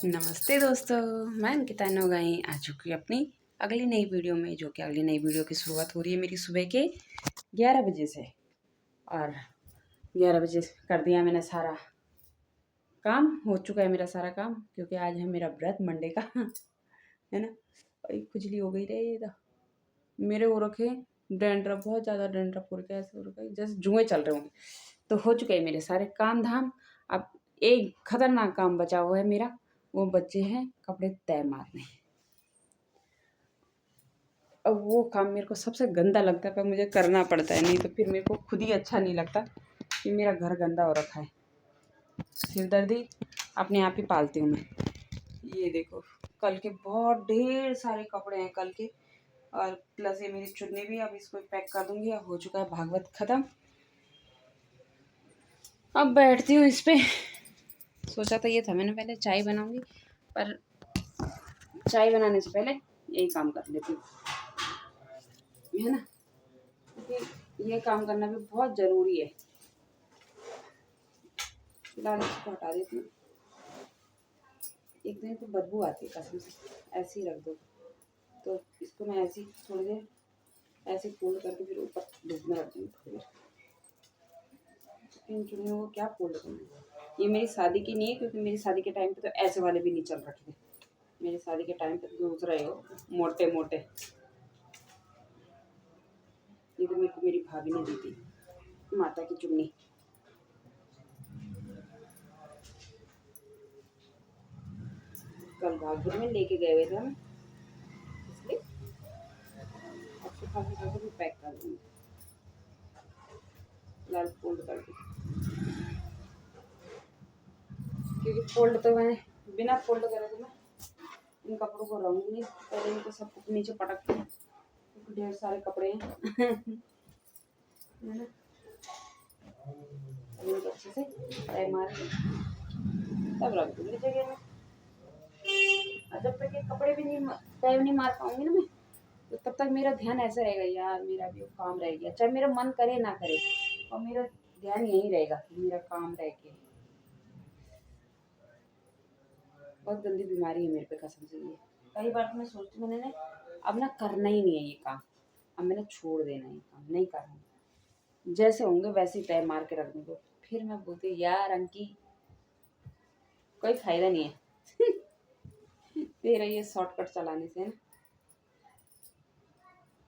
नमस्ते दोस्तों, मैं अंकिता नोगाई आ चुकी हूँ अपनी अगली नई वीडियो में। जो कि अगली नई वीडियो की शुरुआत हो रही है मेरी सुबह के 11 बजे से। और 11 बजे कर दिया मैंने सारा काम, हो चुका है मेरा सारा काम, क्योंकि आज है मेरा व्रत मंडे का है ना। और खुजली हो गई रहेगा मेरे, हो रखे डैंड्रफ, बहुत ज़्यादा डैंड्रफ हो रखा है, ऐसे हो रखा है जैसे जुएँ चल रहे होंगे। तो हो चुके हैं मेरे सारे काम धाम। अब एक खतरनाक काम बचा हुआ है मेरा, वो बच्चे हैं कपड़े तय मारने। अब वो काम मेरे को सबसे गंदा लगता है, पर मुझे करना पड़ता है, नहीं तो फिर मेरे को खुद ही अच्छा नहीं लगता कि मेरा घर गंदा हो रखा है। सिरदर्दी अपने आप ही पालती हूँ मैं। ये देखो, कल के बहुत ढेर सारे कपड़े हैं कल के, और प्लस ये मेरी चुन्नी भी। अब इसको पैक कर दूंगी। अब हो चुका है भागवत खत्म। अब बैठती हूँ इस पे। सोचा तो ये था मैंने पहले चाय बनाऊंगी, पर चाय बनाने से पहले यही काम कर लेती हूँ, है ना, क्योंकि ये काम करना भी बहुत ज़रूरी है। फिलहाल इसको हटा देती हूँ। एक दिन तो बदबू आती है कसम से, ऐसे ही रख दो। तो इसको मैं ऐसे ही थोड़ी देर ऐसे फोल्ड करके फिर ऊपर धूप में रख दूँगी थोड़ी देर। इन चुन्नियों को क्या फोल्ड करूँगी, ये मेरी शादी की नहीं है, क्योंकि मेरी शादी के टाइम पे तो ऐसे वाले भी नहीं चल रखे थे। मेरी शादी के टाइम पे तो दूसरा ही हो, मोटे मोटे। ये तो मेरे को मेरी भाभी ने दी थी, माता की चुन्नी। कल भागपुर में लेके गए हुए थे हम, इसलिए अब सुखा के करके भी पैक कर दूँगी। लाल फोल्ड कर दी, क्योंकि फोल्ड तो मैंने बिना फोल्ड करे तो मैं इन कपड़ों को रहूँगी नहीं। पहले इनको सबको नीचे पटक के, क्योंकि ढेर सारे कपड़े हैं है ना। इनको अच्छे से तय मार के तब रख दूँगी जगह में। और जब तक ये कपड़े भी नहीं तय नहीं मार पाऊँगी ना मैं, तो तब तक मेरा ध्यान ऐसा रहेगा, यार मेरा भी काम रह गया, चाहे मेरा मन करे ना करे, और मेरा ध्यान यही रहेगा कि मेरा काम रह गया। बहुत गंदी बीमारी है मेरे पे कसम से। ये कई बार तो मैं सोचती हूँ मैंने अब ना करना ही नहीं है ये काम, अब मैंने छोड़ देना, ये काम नहीं करना, जैसे होंगे वैसे ही तय मार के रख दूँगी। फिर मैं बोलती यार अंकी, कोई फायदा नहीं है तेरा ये शॉर्टकट चलाने से, है ना।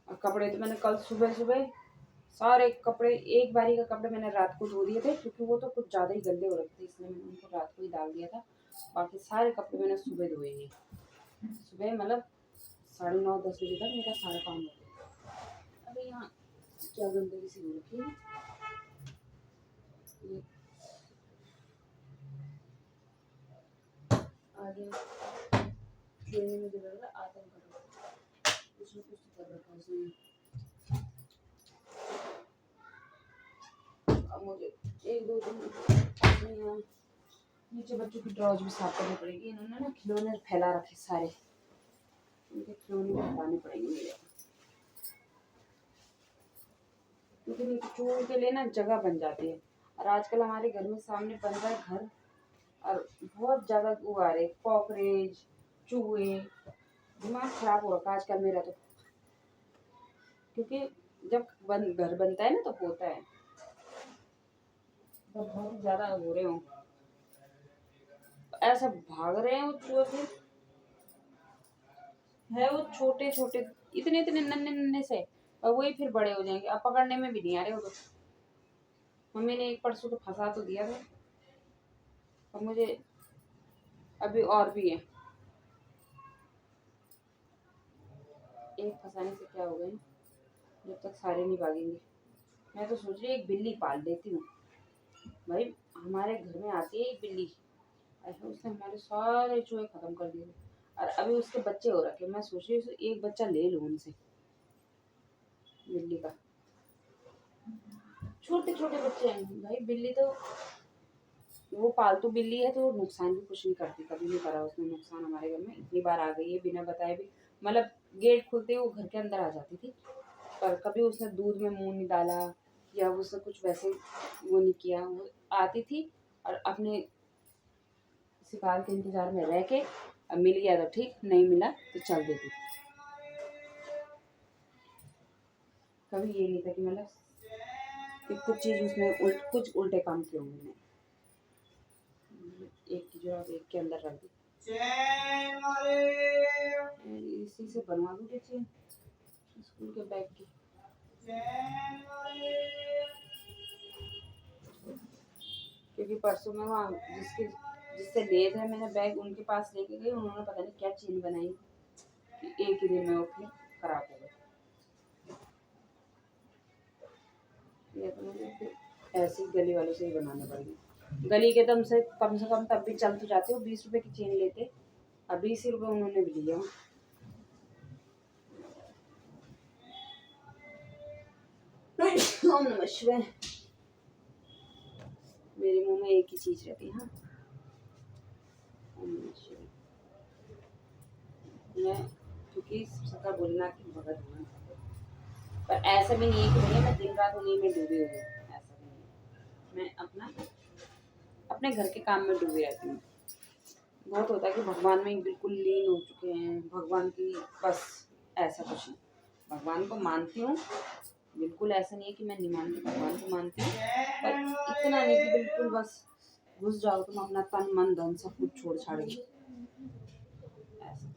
और कपड़े तो मैंने कल सुबह सुबह सारे कपड़े, एक बारी का कपड़े मैंने रात को धो दिए थे, क्योंकि वो तो कुछ ज़्यादा ही गंदे हो रखे थे, इसलिए मैंने उनको रात को ही डाल दिया था। बाकी सारे कपड़े मैंने सुबह धोए हैं। सुबह मतलब 9:30-10 बजे तक मेरा सारा काम हो गया। अरे यहाँ क्या गंदगी सी हो रखी है। ये आगे देने में जो लग रहा है आतंक कर रखा है, कुछ न कुछ तो कर रखा है उसने। अब मुझे एक दो दिन यहाँ नीचे बच्चों की ड्रॉज भी साफ करनी पड़ेगी। इन्होंने ना खिलौने फैला रखे सारे, उनके खिलौने भी हटाने पड़ेंगे मेरे, क्योंकि नीचे चूहों के लिए ना जगह बन जाती है। और आजकल हमारे घर में सामने बन रहा है घर, और बहुत ज़्यादा वो आ रहे कॉकरेज, चूहे। दिमाग खराब हो रखा आजकल मेरा तो, क्योंकि जब घर बनता है ना तो होता है, तो बहुत ज़्यादा हो रहे हो, ऐसा भाग रहे हैं वो चूहे। है वो छोटे छोटे, इतने इतने नन्हे नन्हे से, और वही फिर बड़े हो जाएंगे। अब पकड़ने में भी नहीं आ रहे हो। तो मम्मी ने एक परसों तो फंसा तो दिया था, और मुझे अभी और भी है। एक फंसाने से क्या हो गया, जब तक सारे नहीं भागेंगे। मैं तो सोच रही एक बिल्ली पाल लेती हूँ भाई। हमारे घर में आती है एक बिल्ली, ऐसा उसने हमारे सारे चूहे खत्म कर दिए। और अभी उसके बच्चे हो रखे, मैं सोच रही हूँ एक बच्चा ले लूँ उनसे, बिल्ली का। छोटे छोटे बच्चे हैं भाई। बिल्ली तो वो पालतू बिल्ली है, तो नुकसान भी कुछ नहीं करती, कभी नहीं करा उसने नुकसान हमारे घर में। इतनी बार आ गई है बिना बताए भी, मतलब गेट खुलते ही वो घर के अंदर आ जाती थी, पर कभी उसने दूध में मुंह नहीं डाला, या उसने कुछ वैसे वो नहीं किया। वो आती थी और अपने किसी कार के इंतजार में रह के अब मिल गया तो ठीक, नहीं मिला तो चल देती। कभी ये नहीं था कि मतलब कि कुछ चीज़ उसमें कुछ उल्टे काम किए होंगे नहीं। एक की जो एक के अंदर रख दी, इसी से बनवा दूँगी चेन स्कूल के बैग की। क्योंकि परसों में वहाँ जिससे ले था मैंने बैग उनके पास लेके गई, उन्होंने पता नहीं क्या चेन बनाई कि एक ही दिन में वो फिर खराब हो गई। ये तो मुझे फिर ऐसी गली वालों से ही बनाने पड़ेगी। गली के दम से कम तब भी चल तो जाते हो, 20 रुपए की चेन लेते, अब 20 रुपए उन्होंने भी लिया। ओम नमः शिवाय। मेरे मुंह में एक ही चीज रहती है, हाँ, ओम नमः शिवाय। मैं क्योंकि सबका बोलना कि भगत हूँ, पर ऐसा भी नहीं है कि भैया मैं दिन रात उन्हीं में डूबी हुई हूँ, ऐसा भी नहीं। मैं अपने घर के काम में डूबी रहती हूँ। बहुत होता है कि भगवान में बिल्कुल लीन हो चुके हैं, भगवान की बस, ऐसा कुछ नहीं। भगवान को मानती हूँ, बिल्कुल ऐसा नहीं है कि मैं नहीं मानती, भगवान को मानती हूँ, पर इतना नहीं कि बिल्कुल बस घुस जाओ तुम अपना तन मन धन सब कुछ छोड़ छाड़ के, ऐसा।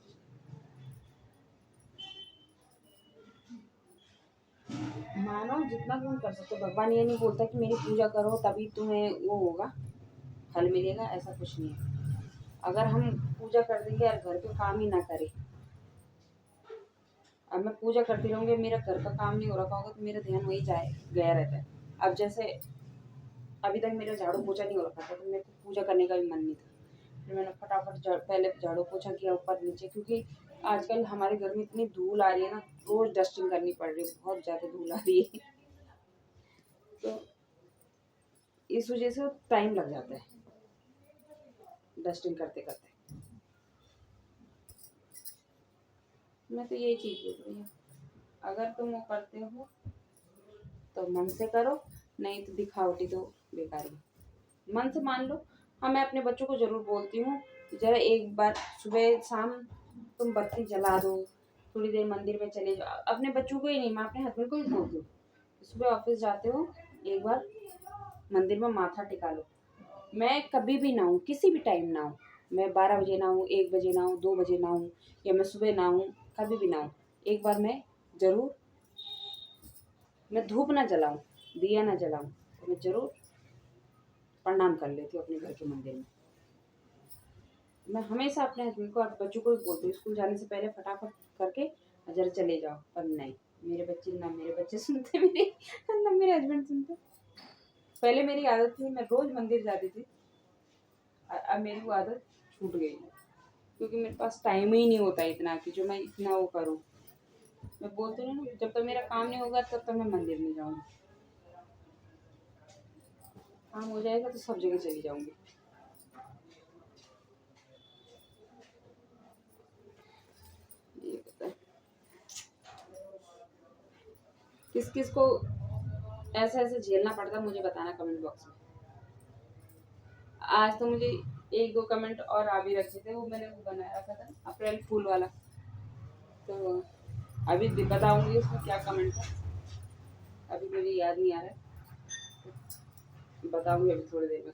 मानो जितना तुम कर सकते हो, भगवान ये नहीं बोलता कि मेरी पूजा करो तभी तुम्हें वो होगा, फल मिलेगा, ऐसा कुछ नहीं है। अगर हम पूजा कर देंगे और घर के काम ही ना करें, अब मैं पूजा करती रहूँगी, मेरा घर का काम नहीं हो रखा होगा तो मेरा ध्यान वही गया रहता है। अब जैसे अभी तक मेरा झाड़ू पोछा नहीं हो रखा था तो मेरे को पूजा करने का भी मन नहीं था, फिर मैंने फटाफट पहले झाड़ू पोछा किया ऊपर नीचे, क्योंकि आजकल हमारे घर में इतनी धूल आ रही है ना, रोज डस्टिंग करनी पड़ रही है, बहुत ज़्यादा धूल आ रही है तो इस वजह से टाइम लग जाता है डस्टिंग करते करते। मैं तो यही चीज़ बोल रही हूँ, अगर तुम वो करते हो तो मन से करो, नहीं तो दिखावटी तो बेकार है। मन से मान लो। हाँ, मैं अपने बच्चों को ज़रूर बोलती हूँ जरा एक बार सुबह शाम तुम बत्ती जला दो, थोड़ी देर मंदिर में चले जाओ। अपने बच्चों को ही नहीं, मैं अपने हस्बैंड को ही बोलती हूँ, सुबह ऑफिस जाते हो एक बार मंदिर में माथा टिका लो। मैं कभी भी ना हूँ, किसी भी टाइम ना हूँ, मैं 12 बजे ना हूँ, 1 बजे ना हूँ, 2 बजे ना हूँ, या मैं सुबह ना हूँ, कभी भी ना हूँ, एक बार मैं ज़रूर, मैं धूप ना जलाऊं, दिया ना जलाऊं, तो मैं जरूर प्रणाम कर लेती हूँ अपने घर के मंदिर में। मैं हमेशा अपने हस्बैंड को और बच्चों को भी बोलती हूँ स्कूल जाने से पहले फटाफट करके जरा चले जाओ, पर नहीं, मेरे बच्चे सुनते मेरे, ना मेरे हस्बैंड सुनते। पहले मेरी आदत थी, मैं रोज मंदिर जाती थी, अब मेरी वो आदत छूट गई है, क्योंकि मेरे पास टाइम ही नहीं होता इतना कि जो मैं इतना वो करूँ। मैं बोलती हूँ ना, जब तक मेरा काम नहीं होगा तब तक मैं मंदिर नहीं जाऊँगी, काम हो जाएगा तो सब जगह चली जाऊँगी। किस किस को ऐसा ऐसे झेलना पड़ता मुझे बताना कमेंट बॉक्स में। आज तो मुझे 1-2 कमेंट और आ भी रखे थे, वो मैंने वो बना रखा था अप्रैल फूल वाला, तो अभी बताऊंगी उसमें क्या कमेंट था, अभी मुझे याद नहीं आ रहा है, तो बताऊंगी अभी थोड़ी देर में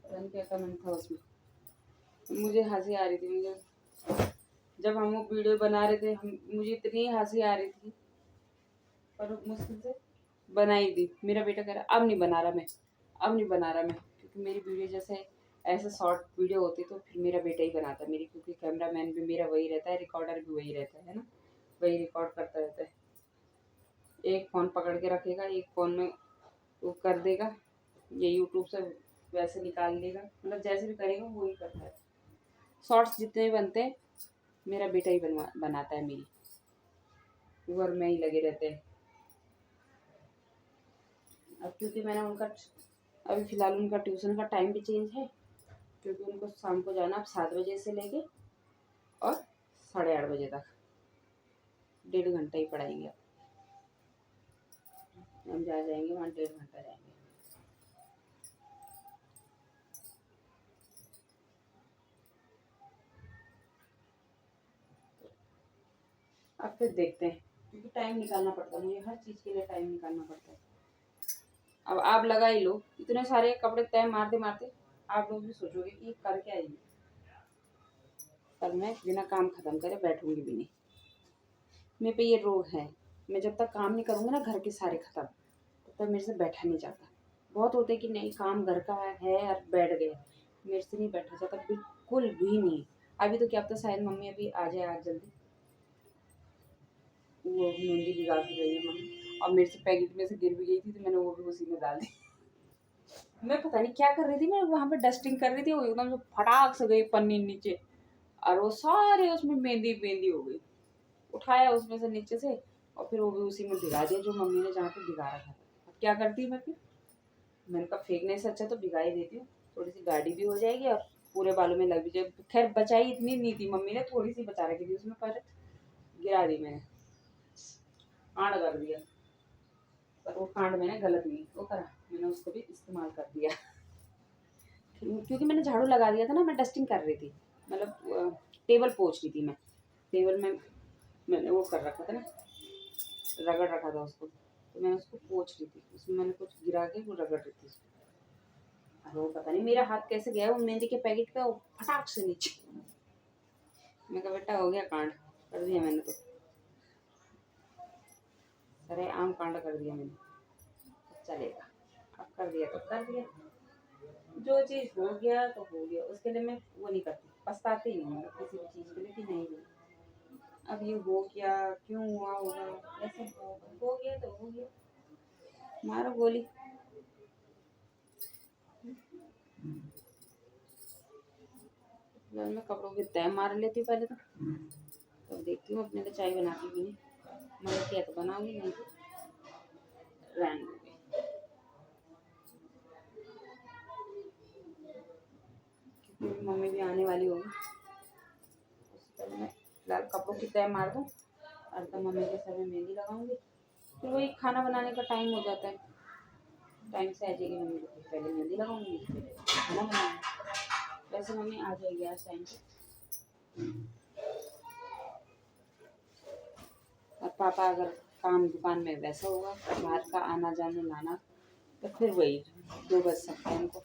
पता नहीं क्या कमेंट था उसमें। मुझे हंसी आ रही थी, मुझे जब हम वो वीडियो बना रहे थे, हम मुझे इतनी हंसी आ रही थी, पर मुश्किल से बनाई थी। मेरा बेटा कह रहा अब नहीं बना रहा मैं, अब नहीं बना रहा मैं, क्योंकि मेरी वीडियो जैसे ऐसे शॉर्ट वीडियो होती तो फिर मेरा बेटा ही बनाता मेरी, क्योंकि कैमरा मैन भी मेरा वही रहता है, रिकॉर्डर भी वही रहता है ना, वही रिकॉर्ड करता रहता है। एक फ़ोन पकड़ के रखेगा, एक फ़ोन में वो कर देगा, ये यूट्यूब से वैसे निकाल लेगा, मतलब जैसे भी करेगा वो ही करता है। शॉर्ट्स जितने भी बनते हैं मेरा बेटा ही बनाता है मेरी, वो और मैं ही लगे रहते हैं। अब क्योंकि मैंने उनका अभी फ़िलहाल उनका ट्यूशन का टाइम भी चेंज है, क्योंकि उनको शाम को जाना अब 7 बजे से लेके और 8:30 बजे तक, 1.5 घंटा ही पढ़ाएंगे। हम जा जाएंगे वहाँ 1.5 घंटा जाएंगे। अब फिर देखते हैं, क्योंकि टाइम निकालना पड़ता है मुझे, हर चीज़ के लिए टाइम निकालना पड़ता है। अब आप लगा ही लो, इतने सारे कपड़े तय मारते मारते आप लोग भी सोचोगे कि ये कर क्या आएगी, पर मैं बिना काम ख़त्म करे बैठूंगी भी नहीं। मेरे पे ये रोग है, मैं जब तक काम नहीं करूँगी ना घर के सारे ख़त्म, तब तक मेरे से बैठा नहीं जाता। बहुत होते कि नहीं काम घर का है और बैठ गए, मेरे से नहीं बैठा जाता बिल्कुल भी नहीं। अभी तो क्या पता शायद मम्मी अभी आ जाए आज जल्दी, वो मेहंदी भिगा के गई है मम्मी, और मेरे से पैकेट में से गिर भी गई थी तो मैंने वो भी उसी में डाल दी। मैं पता नहीं क्या कर रही थी, मैं वहाँ पे डस्टिंग कर रही थी, वो एकदम से फटाक से गई पन्नी नीचे, और वो सारे उसमें मेहंदी मेहंदी हो गई। उठाया उसमें से नीचे से और फिर वो भी उसी में भिगा दिया जो मम्मी ने जहाँ पे भिगा रखा था। अब क्या करती मैं फिर, मैंने कहा फेंकने से अच्छा तो भिगा ही देती हूँ, थोड़ी सी गाड़ी भी हो जाएगी और पूरे बालों में लग भी जाए। खैर बचाई इतनी नहीं थी मम्मी ने, थोड़ी सी बचा रखी थी उसमें, पर गिरा दी मैंने, कांड कर दिया। पर वो कांड मैंने गलत नहीं वो करा, मैंने उसको भी इस्तेमाल कर दिया। क्योंकि मैंने झाड़ू लगा दिया था ना, मैं डस्टिंग कर रही थी, मतलब टेबल पोंछ रही थी मैं, टेबल में मैंने वो कर रखा था ना, रगड़ रखा था उसको, तो मैं उसको पोंछ रही थी, उसमें मैंने कुछ गिरा के वो रगड़ रही थी उसको। और वो पता नहीं मेरा हाथ कैसे गया वो मेहंदी के पैकेट का फटाक से नीचे। मैं कहा बेटा हो गया कांड, कर दिया मैंने, तो अरे आम कांड कर दिया मैंने, चलेगा, अब कर दिया तो कर दिया, जो चीज़ हो गया तो हो गया, उसके लिए मैं वो नहीं करती, पछताती ही नहीं मतलब किसी भी चीज़ के लिए कि नहीं अब ये हो गया, क्यों हुआ होगा, ऐसे हो गया तो हो गया, मारो गोली। मैं कपड़ों की तय मार लेती हूँ पहले तो देखती हूँ अपने लिए चाय बनाती भी नहीं, मन किया तो बनाऊंगी, नहीं तो रहने दूंगी। क्योंकि मम्मी भी आने वाली होगी, उससे पहले मैं फिलहाल कपड़ों की तय मार दूँ और तब मम्मी के सर में मेहंदी लगाऊंगी, फिर वही खाना बनाने का टाइम हो जाता है, टाइम से आ जाएगी मम्मी को, पहले मेहंदी लगाऊंगी फिर खाना बनाऊंगी। वैसे मम्मी आ जाएगी आज टाइम पे, और पापा अगर काम दुकान में वैसा होगा बाहर का आना जाना लाना, तो फिर वही 2 बज सकते हैं उनको।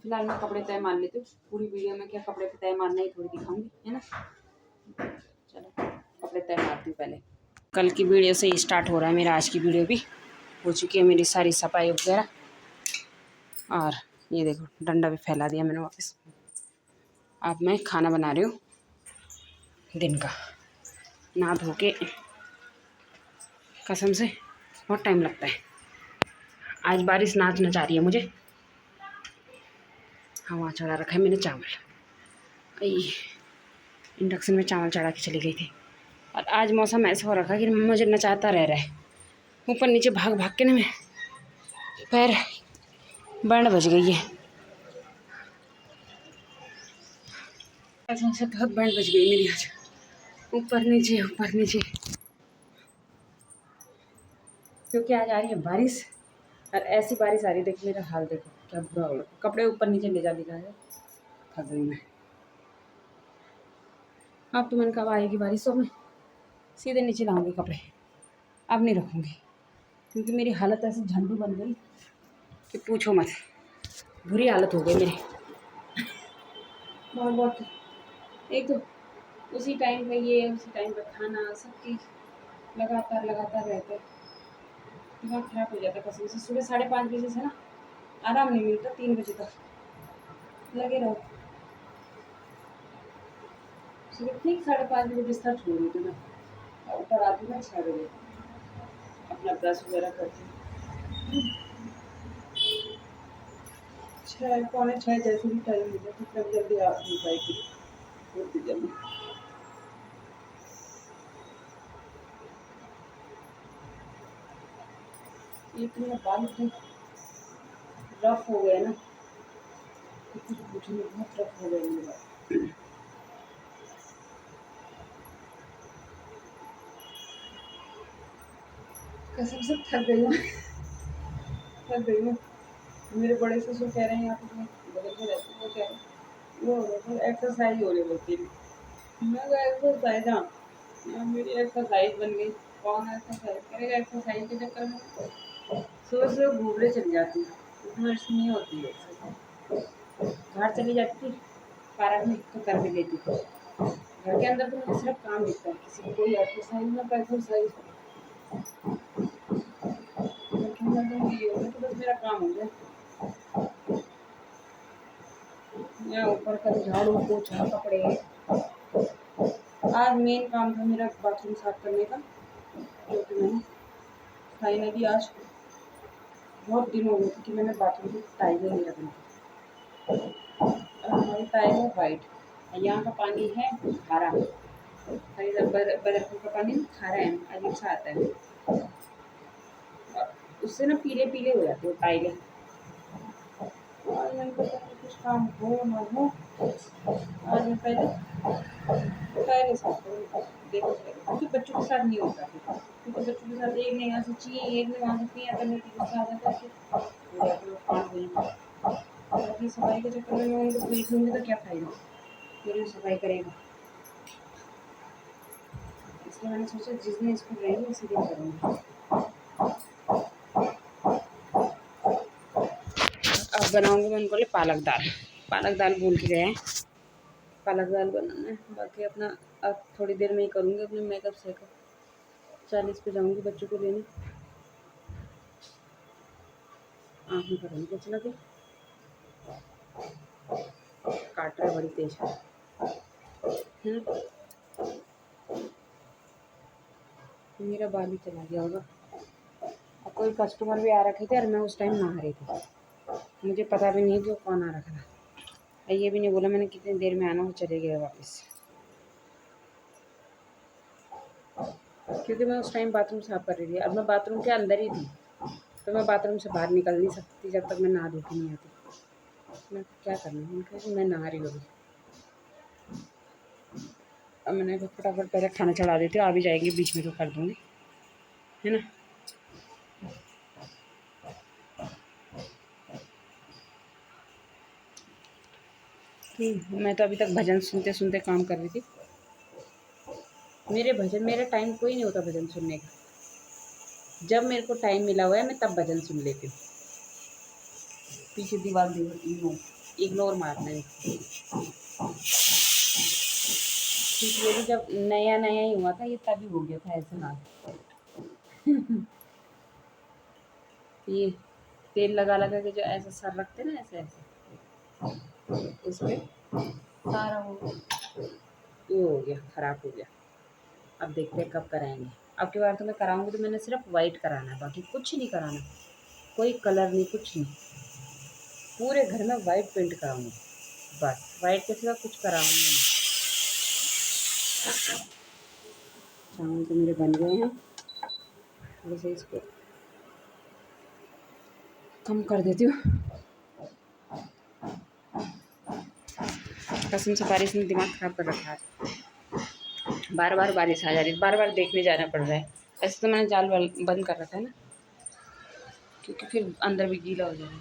फिलहाल मैं कपड़े तय मार लेती हूँ, पूरी वीडियो में क्या कपड़े तय मारना ही थोड़ी दिखाऊंगी, है ना। चलो कपड़े तय मारती हूँ पहले। कल की वीडियो से ही स्टार्ट हो रहा है मेरा, आज की वीडियो भी हो चुकी है मेरी सारी सफाई वगैरह, और ये देखो डंडा भी फैला दिया मैंने वापस। अब मैं खाना बना रही हूँ दिन का, नहा धो के, कसम से बहुत टाइम लगता है। आज बारिश नाच नचा रही है मुझे, हाँ वहाँ चढ़ा रखा है मैंने चावल, इंडक्शन में चावल चढ़ा के चली गई थी। और आज मौसम ऐसा हो रखा कि मुझे नचाता रह रहा है, ऊपर नीचे भाग भाग के ना मैं पैर बैंड बज गई है, कसम से बहुत बैंड बज गई मेरी आज, ऊपर नीचे, क्योंकि आज आ रही है बारिश, और ऐसी बारिश आ रही है, देखो मेरा हाल देखो क्या बुरा हो रहा है, कपड़े ऊपर नीचे ले जा दिखा है, थक गई मैं। अब तो मैंने कहा आएगी बारिश तो मैं सीधे नीचे लाऊंगी कपड़े, अब नहीं रखूँगी, क्योंकि मेरी हालत ऐसी झंडू बन गई कि पूछो मत, बुरी हालत हो गई मेरी बहुत। एक तो उसी टाइम पे ये, उसी टाइम पे खाना, सब चीज़ लगातार रहता है, दिमाग खराब हो जाता है कसम से। सुबह 5:30 बजे से ना आराम नहीं मिलता, 3 बजे तक लगे रहो। सुबह ठीक 5:30 बजे बिस्तर छोड़ देती मैं, और ऊपर आती मैं 6 बजे, अपना ब्रश वगैरह करती हूँ, 6 पौने 6 जैसे भी टाइम मिले जितना जल्दी आप हो पाएगी उतनी जल्दी। एक मेरा बाल इतने रफ हो गए ना, कुछ पूछने में बहुत रफ हो गए मेरे बाल, कसम से थक गई हूँ। मेरे बड़े ससुर कह रहे हैं यहाँ पे बगल में रहते हैं, वो कह रहे हैं वो एक्सरसाइज हो रही होती है, मैं एक्सरसाइज, हाँ मेरी एक्सरसाइज बन गई। कौन एक्सरसाइज करेगा एक्सरसाइज के चक्कर में? सुबह सुबह घूमने चली जाती हूँ, इतनी मेरे से नहीं होती है एक्सरसाइज। बाहर चली जाती थी पार्क में तो कर भी लेती थी। घर के अंदर तो मुझे सिर्फ काम दिखता है, किसी को कोई एक्सरसाइज ना एक्सरसाइज। घर के अंदर तो ये होगा तो बस मेरा काम हो गया। मैं ऊपर का झाड़ू पोछा कपड़े। आज मेन काम था मेरा बाथरूम साफ करने का, जो कि मैंने फाइनली आज, बहुत दिन हो गए थे कि मैंने बाथरूम की टाइलें नहीं रखी। और हमारी टाइल है वाइट, यहाँ का पानी है खारा। बदरपुर का पानी खारा है, अजीब सा आता है, और उससे ना पीले पीले हो जाते हैं टाइलें। और मैंने कहा कुछ काम हो ना हो, आज मैं पहले टाइलें साफ करूँ। देखो क्योंकि बच्चों के साथ नहीं होता है, क्योंकि बच्चों के साथ एक ने यहाँ से चाहिए एक ने वहाँ से चाहिए करने की गुस्सा आ जाता है, बाकी सफाई के चक्कर में मैं उनको पीट लूँगी तो क्या फ़ायदा, मेरी सफाई करेगा। इसलिए मैंने सोचा जिस दिन इसको रहेंगे उसी दिन करूँगी। अब बनाऊँगी मैं उनको लिए पालक दाल। पालक दाल भूल के गए हैं, पालक दाल बनाना है। बाकी अपना अब थोड़ी देर में ही करूँगी अपने मेकअप सेकअप। 40 पे जाऊँगी बच्चों को लेने। आँख में करूँगी कुछ लगे, काट रहा है बड़ी तेज है। मेरा बाल ही चला गया होगा। और कोई कस्टमर भी आ रखे थे और मैं उस टाइम नहा रही थी, मुझे पता भी नहीं कि वो कौन आ रखा था। ये भी नहीं बोला मैंने कितनी देर में आना, वो चले गए वापस, क्योंकि मैं उस टाइम बाथरूम साफ कर रही थी। अब मैं बाथरूम के अंदर ही थी, तो मैं बाथरूम से बाहर निकल नहीं सकती जब तक मैं नहा धो के नहीं आती। मैं क्या करना, उनका मैं नहा रही हूँ। अब मैंने फटाफट पहले खाना चढ़ा देती हूँ, आ भी जाएगी बीच में तो कर दूँगी, है ना। मैं तो अभी तक भजन सुनते सुनते काम कर रही थी। मेरा टाइम कोई नहीं होता भजन सुनने का। जब मेरे को टाइम मिला हुआ है मैं तब भजन सुन लेती हूँ। पीछे दीवार इग्नोर मारना है। क्योंकि ये जब नया नया ही हुआ था ये तभी हो गया था ऐसे हाल। ये तेल लगा लगा के जो ऐसा सर रखते ना ऐसे ऐसे, उसमें सारा ये हो गया, खराब हो गया। अब देखते हैं कब कराएंगे। अब की बार तो मैं कराऊंगी तो मैंने सिर्फ वाइट कराना है, बाकी कुछ नहीं कराना, कोई कलर नहीं कुछ नहीं। पूरे घर में वाइट पेंट कराऊंगी, बस वाइट के सिवा कुछ कराऊंगी नहीं। चावल तो मेरे बन गए हैं, थोड़े से इसको कम कर देती हूँ। कसम से बारिश ने दिमाग ख़राब कर रखा है, बार बार बारिश आ जा रही है, बार बार देखने जाना पड़ रहा है। ऐसे तो मैंने जाल बंद कर रखा है ना, क्योंकि फिर अंदर भी गीला हो जाएगा।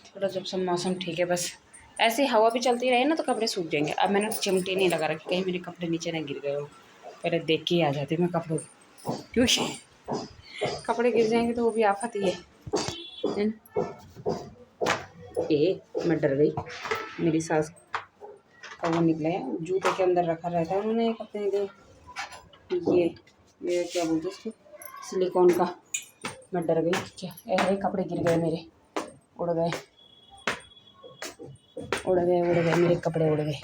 थोड़ा जब सब मौसम ठीक है, बस ऐसे हवा भी चलती रहे ना तो कपड़े सूख जाएंगे। अब मैंने चिमटी नहीं लगा रखी, कहीं मेरे कपड़े नीचे ना गिर गए हो। पहले देख के ही आ जाती मैं कपड़ों, क्योंकि कपड़े गिर जाएंगे तो वो भी आफत ही है ना। मैं डर गई, मेरी सास का वो निकला है, जूते के अंदर रखा रहता है उन्होंने एक अपने ये क्या बोलते उसको, सिलिकॉन का। मैं डर गई, क्या ऐसे कपड़े गिर गए मेरे, उड़ गए मेरे कपड़े उड़ गए।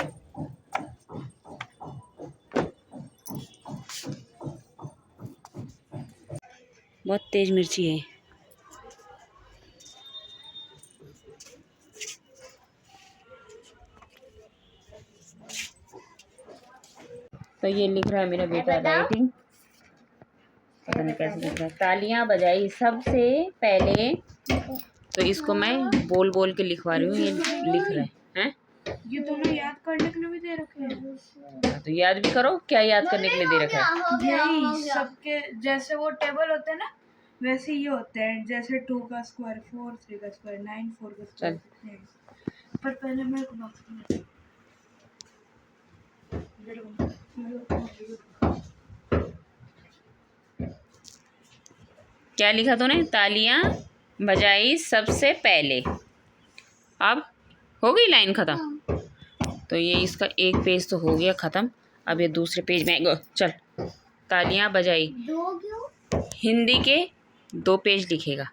बहुत तेज मिर्ची है। तो ये लिख रहा है मेरा बेटा राइटिंग, पता नहीं कैसे लिख रहा है। तालियां बजाई सबसे पहले, तो इसको मैं बोल बोल के लिखवा रही हूँ, ये लिख रहा है। ये दोनों याद करने के लिए भी दे रखे हैं, तो याद भी करो। क्या याद करने के लिए दे रखा है? यही सबके जैसे वो टेबल होते हैं ना, वैसे ये होते हैं जैसे 2 का स्क्वायर 4, 3 का स्क्वायर 9, 4 का चल। स्क्वायर 6। पर पहले मेरे को बॉक्स में क्या लिखा तूने? तालियां बजाई सबसे पहले। अब हो गई लाइन ख़त्म। तो ये इसका एक पेज तो हो गया ख़त्म। अब ये दूसरे पेज में चल। तालियां बजाई दो क्यों? हिंदी के 2 पेज लिखेगा।